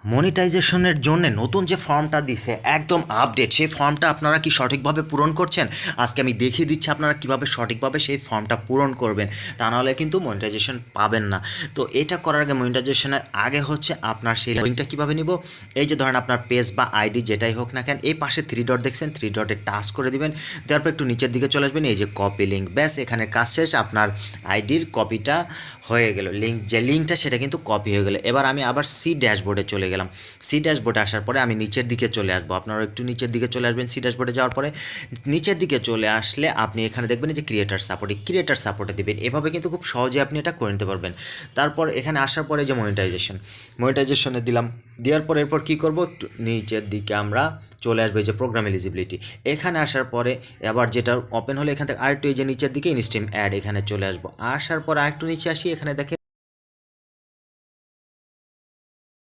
মনিটাইজেশনের জন্য নতুন যে ফর্মটা দিছে একদম আপডেট, সেই ফর্মটা আপনারা কি সঠিকভাবে পূরণ করছেন? আজকে আমি দেখিয়ে দিচ্ছি আপনারা কিভাবে সঠিকভাবে সেই ফর্মটা পূরণ করবেন, তা নাহলে কিন্তু মনিটাইজেশন পাবেন না। তো এটা করার আগে, মনিটাইজেশনের আগে হচ্ছে আপনার সেই লিঙ্কটা কীভাবে নিব। এই যে ধরেন আপনার পেজ বা আইডি যেটাই হোক না কেন, এই পাশে 3 ডট দেখছেন, 3 ডটে টাচ করে দিবেন। তারপর একটু নিচের দিকে চলে আসবেন, এই যে কপি লিঙ্ক, ব্যাস এখানে কাজ শেষ। আপনার আইডির কপিটা হয়ে গেল, যে লিঙ্কটা সেটা কিন্তু কপি হয়ে গেল। এবার আমি আবার সি ড্যাশবোর্ডে চলে গেলাম। সি ড্যাশবোর্ডে আসার পরে আমি নিচের দিকে চলে আসবো, আপনারা একটু নিচের দিকে চলে আসবেন। সি ড্যাশবোর্ডে যাওয়ার পরে নিচের দিকে চলে আসলে আপনি এখানে দেখবেন যে ক্রিয়েটার সাপোর্ট, এই ক্রিয়েটার সাপোর্টে দেবেন। এভাবে কিন্তু খুব সহজে আপনি এটা করে নিতে পারবেন। তারপর এখানে আসার পরে যে মনিটাইজেশনে দিলাম, দেওয়ার পর এরপর কী করবো, একটু নিচের দিকে আমরা চলে আসবো, এই যে প্রোগ্রাম এলিজিবিলিটি। এখানে আসার পরে আবার যেটা ওপেন হলে এখান থেকে আরেকটু এই যে নিচের দিকে ইনস্ট্রিম অ্যাড, এখানে চলে আসবো। আসার পর আরেকটু নিচে আসি, এখানে দেখেন